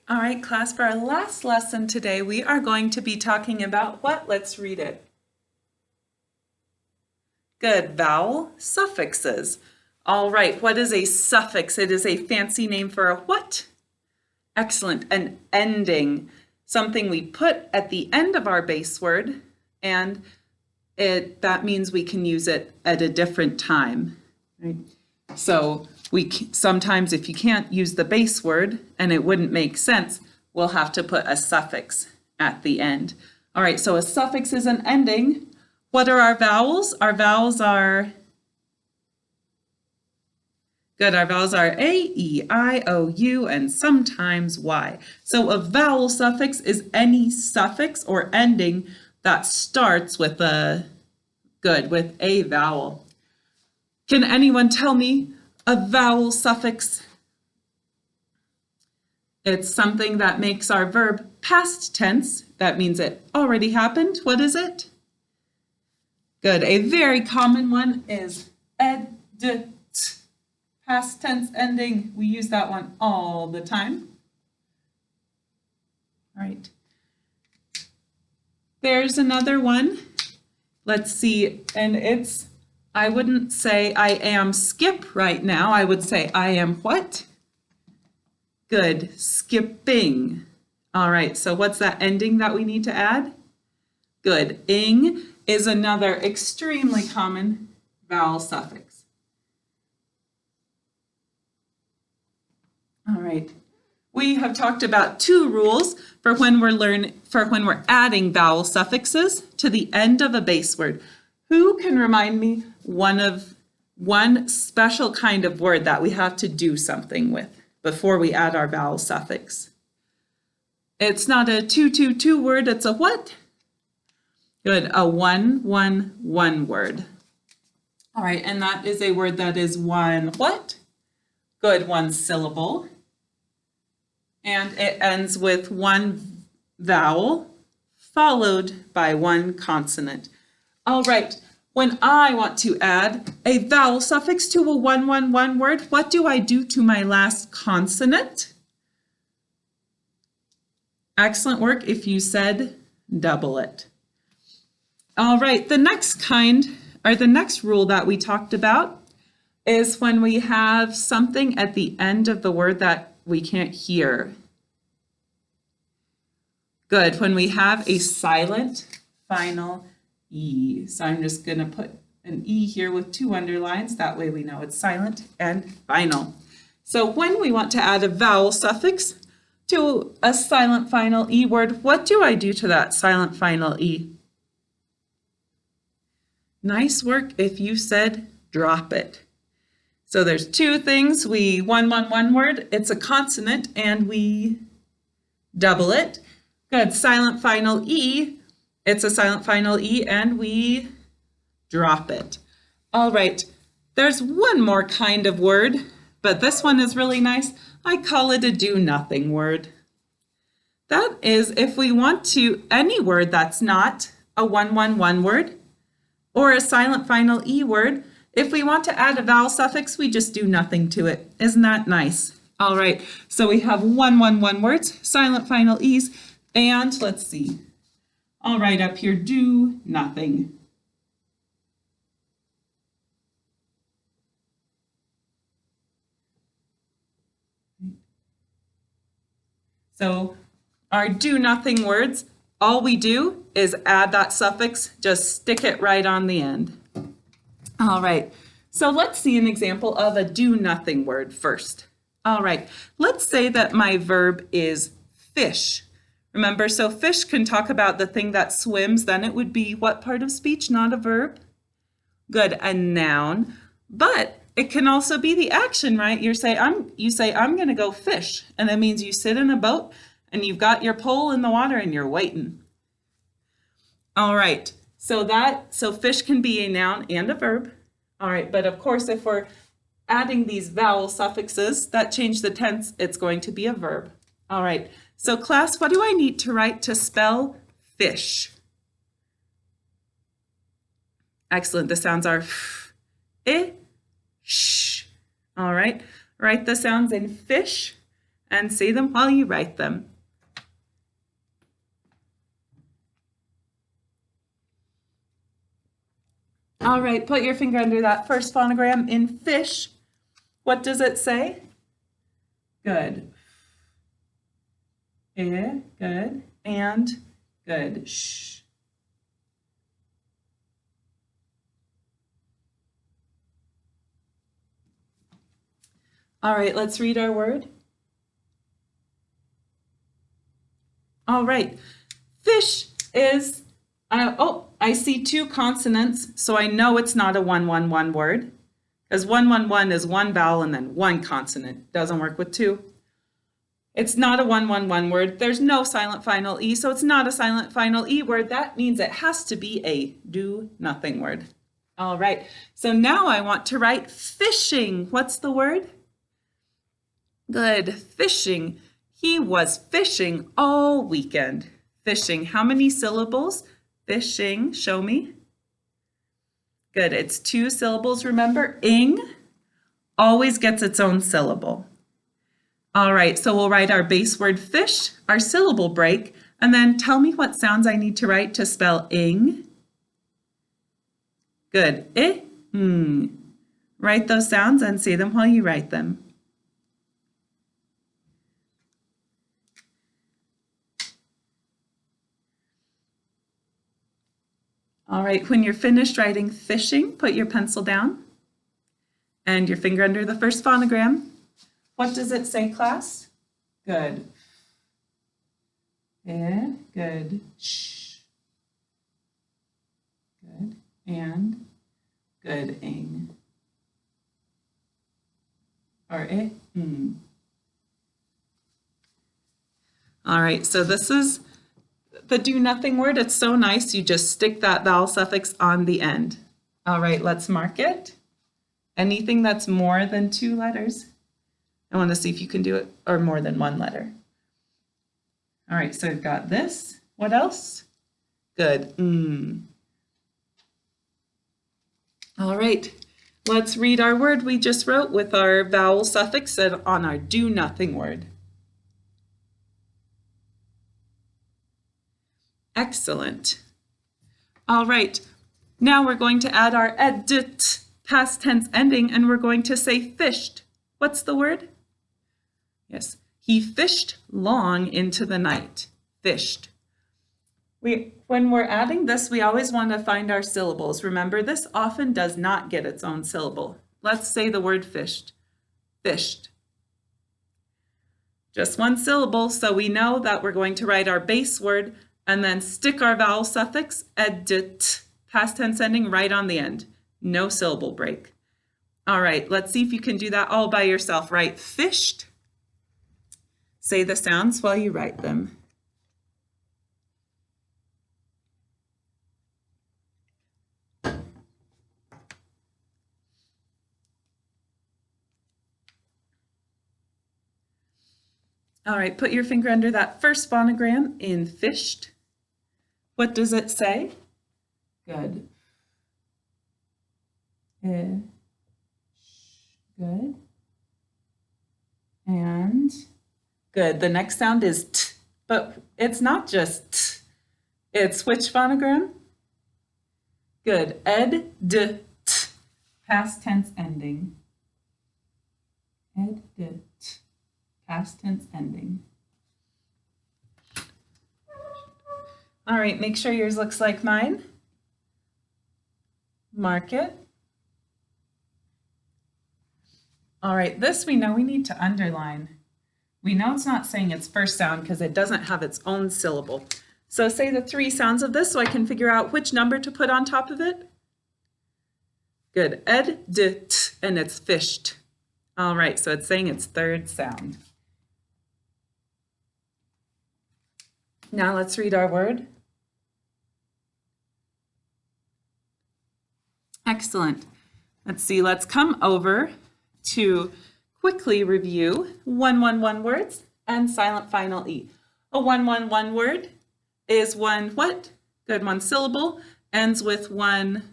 All right, class, for our last lesson today, we are going to be talking about what? Let's read it. Good, vowel suffixes. All right, what is a suffix? It is a fancy name for a what? Excellent, an ending, something we put at the end of our base word, and that means we can use it at a different time, right? So sometimes if you can't use the base word and it wouldn't make sense, we'll have to put a suffix at the end. All right, so a suffix is an ending. What are our vowels? Our vowels are, good, our vowels are A, E, I, O, U, and sometimes Y. So a vowel suffix is any suffix or ending that starts with with a vowel. Can anyone tell me a vowel suffix? It's something that makes our verb past tense. That means it already happened. What is it? Good. A very common one is ed, past tense ending. We use that one all the time. All right. There's another one. Let's see, and I wouldn't say I am Skip right now. I would say I am what? Good, skipping. All right, so what's that ending that we need to add? Good, ing is another extremely common vowel suffix. All right, we have talked about two rules for when we're adding vowel suffixes to the end of a base word. Who can remind me one special kind of word that we have to do something with before we add our vowel suffix? It's not a 2-2-2 word, it's a what? Good, a 1-1-1 word. All right, and that is a word that is one what? Good, one syllable. And it ends with one vowel followed by one consonant. All right, when I want to add a vowel suffix to a 1-1-1 word, what do I do to my last consonant? Excellent work if you said double it. All right, the next rule that we talked about is when we have something at the end of the word that we can't hear. Good, when we have a silent final E. So I'm just going to put an E here with two underlines. That way we know it's silent and final. So when we want to add a vowel suffix to a silent final E word, what do I do to that silent final E? Nice work if you said drop it. So there's two things. 1-1-1 word, it's a consonant and we double it. Good, silent final E, it's a silent final E and we drop it. All right, there's one more kind of word, but this one is really nice. I call it a do-nothing word. That is if we want to, any word that's not a 1-1-1 word or a silent final E word, if we want to add a vowel suffix, we just do nothing to it. Isn't that nice? All right, so we have 1-1-1 words, silent final E's, and let's see. All right, up here, do nothing. So our do nothing words, all we do is add that suffix, just stick it right on the end. All right, so let's see an example of a do nothing word first. All right, let's say that my verb is fish. Remember, so fish can talk about the thing that swims, then it would be what part of speech, not a verb? Good, a noun, but it can also be the action, right? You say, I'm gonna go fish, and that means you sit in a boat and you've got your pole in the water and you're waiting. All right, so fish can be a noun and a verb. All right, but of course, if we're adding these vowel suffixes that change the tense, it's going to be a verb. All right, so class, what do I need to write to spell fish? Excellent, the sounds are I, sh. All right, write the sounds in fish and say them while you write them. All right, put your finger under that first phonogram in fish. What does it say? Good. Good. And good. Shh. All right, let's read our word. All right, fish is, I see two consonants, so I know it's not a 1-1-1 word, because 1-1-1 is one vowel and then one consonant. Doesn't work with two. It's not a 1-1-1 word. There's no silent final E, so it's not a silent final E word. That means it has to be a do-nothing word. All right, so now I want to write fishing. What's the word? Good, fishing. He was fishing all weekend. Fishing, how many syllables? Fishing, show me. Good, it's 2 syllables. Remember, ing always gets its own syllable. All right, so we'll write our base word fish, our syllable break, and then tell me what sounds I need to write to spell ing. Good, Write those sounds and say them while you write them. All right, when you're finished writing fishing, put your pencil down and your finger under the first phonogram. What does it say, class? Good. Good. Shh. Good. And good. Ing. Or All right, so this is the do nothing word. It's so nice. You just stick that vowel suffix on the end. All right, let's mark it. Anything that's more than 2 letters. I want to see if you can do it, or more than 1 letter. All right, so we've got this. What else? Good. All right, let's read our word we just wrote with our vowel suffix on our do nothing word. Excellent. All right, now we're going to add our edit past tense ending, and we're going to say fished. What's the word? Yes, he fished long into the night. Fished. When we're adding this, we always want to find our syllables. Remember, this often does not get its own syllable. Let's say the word fished. Fished. Just 1 syllable, so we know that we're going to write our base word and then stick our vowel suffix, edit, past tense ending, right on the end. No syllable break. All right, let's see if you can do that all by yourself. Write fished. Say the sounds while you write them. All right, put your finger under that first phonogram in fished. What does it say? Good. Good. And good. The next sound is t, but it's not just t. It's which phonogram? Good. Ed, d, t. Past tense ending. Ed, d, t. Past tense ending. All right, make sure yours looks like mine. Mark it. All right, this we know we need to underline. We know it's not saying its first sound because it doesn't have its own syllable. So say the 3 sounds of this so I can figure out which number to put on top of it. Good. Ed, d, t, and it's fished. All right, so it's saying its 3rd sound. Now let's read our word. Excellent. Let's see, let's come over to quickly review 1-1-1 words and silent final E. A 1-1-1 word is one what? Good, 1 syllable, ends with 1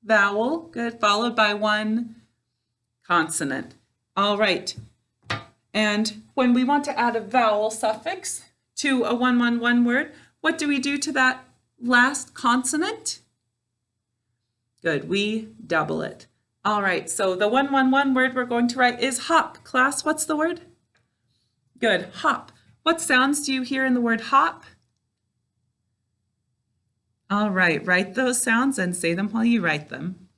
vowel, good, followed by 1 consonant. All right, And when we want to add a vowel suffix to a 111 word, what do we do to that last consonant? Good, we double it. All right, so the 111 word we're going to write is hop. Class, what's the word? Good, hop. What sounds do you hear in the word hop? All right, write those sounds and say them while you write them.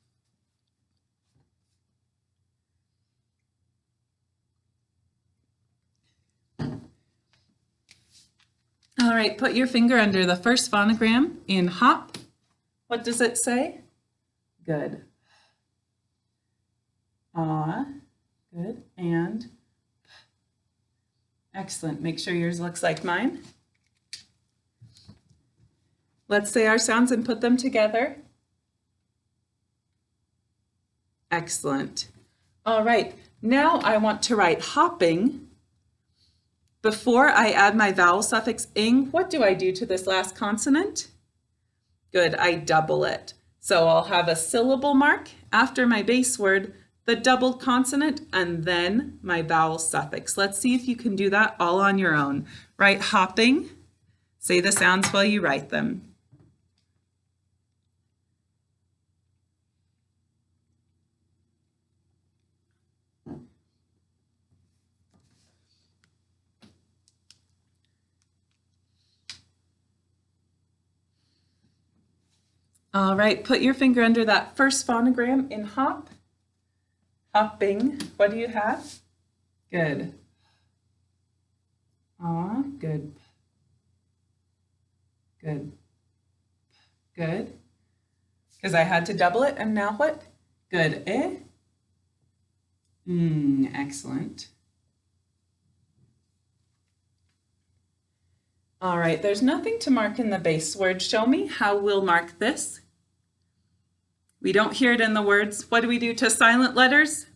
All right, put your finger under the first phonogram in hop. What does it say? Good. Ah, good, and excellent. Make sure yours looks like mine. Let's say our sounds and put them together. Excellent. All right, now I want to write hopping. Before I add my vowel suffix ing, what do I do to this last consonant? Good, I double it. So I'll have a syllable mark after my base word, the doubled consonant, and then my vowel suffix. Let's see if you can do that all on your own. Write hopping. Say the sounds while you write them. All right, put your finger under that first phonogram in hop. Hopping. What do you have? Good. Ah, good. Good. Good. Because I had to double it, and now what? Good. Eh? Excellent. All right, there's nothing to mark in the base word. Show me how we'll mark this. We don't hear it in the words. What do we do to silent letters?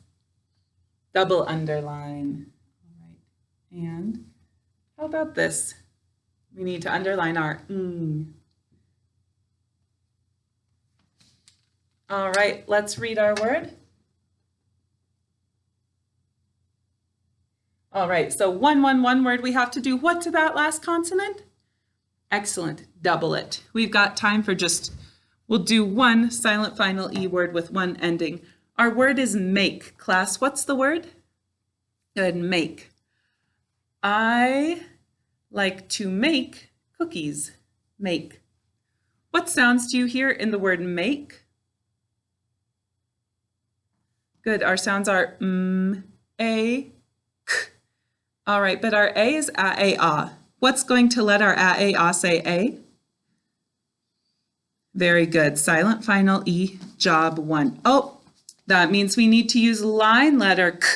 Double underline. All right. And how about this? We need to underline our ng. All right, let's read our word. All right, so 111 word we have to do what to that last consonant? Excellent, double it. We've got time for we'll do one silent final E word with one ending. Our word is make. Class, what's the word? Good, make. I like to make cookies. Make. What sounds do you hear in the word make? Good, our sounds are a, k. All right, but our A is a-a-ah. What's going to let our a-a-ah say a? Very good. Silent final E, job 1. Oh, that means we need to use line letter k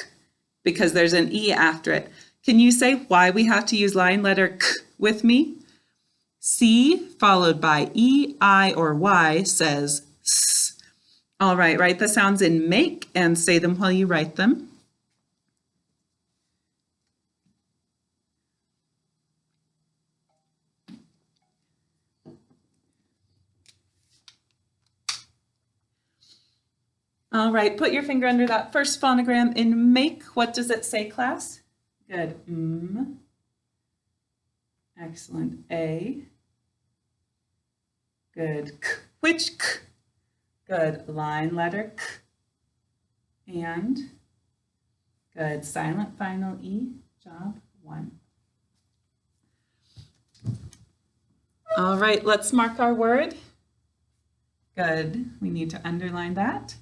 because there's an E after it. Can you say why we have to use line letter k with me? C followed by E, I, or Y says S. All right, write the sounds in make and say them while you write them. All right, put your finger under that first phonogram in make. What does it say, class? Good. Excellent. A. Good. K. Which k? Good. Line letter k. And good. Silent final E, job 1. All right, let's mark our word. Good. We need to underline that.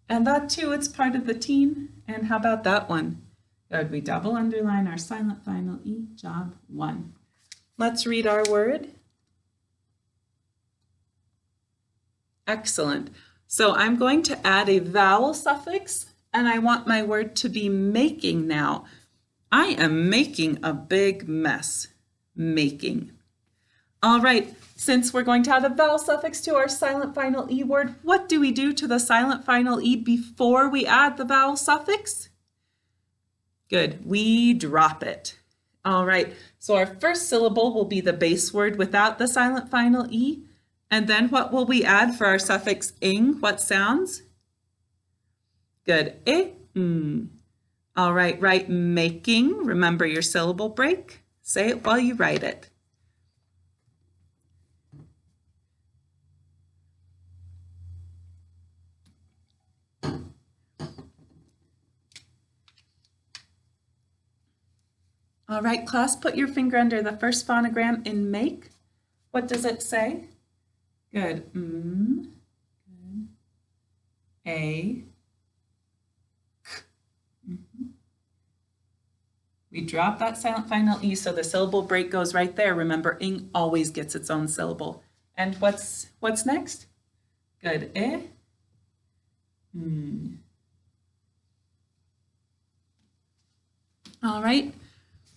And that too, it's part of the team. And how about that one? Good, we double underline our silent final E, job 1. Let's read our word. Excellent. So I'm going to add a vowel suffix, and I want my word to be making now. I am making a big mess. Making. All right, since we're going to add a vowel suffix to our silent final E word, what do we do to the silent final E before we add the vowel suffix? Good, we drop it. All right, so our first syllable will be the base word without the silent final E. And then what will we add for our suffix ing? What sounds? Good, All right, write making. Remember your syllable break. Say it while you write it. All right, class, put your finger under the first phonogram in make. What does it say? Good. Good. A. We drop that silent final E, so the syllable break goes right there. Remember, ing always gets its own syllable. And what's next? Good. All right.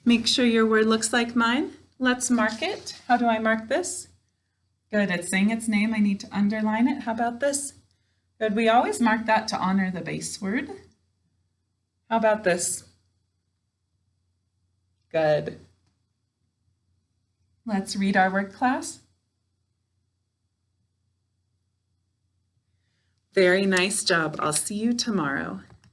Make sure your word looks like mine. Let's mark it. How do I mark this? Good. It's saying its name. I need to underline it. How about this? Good. We always mark that to honor the base word. How about this? Good. Let's read our word, class. Very nice job. I'll see you tomorrow.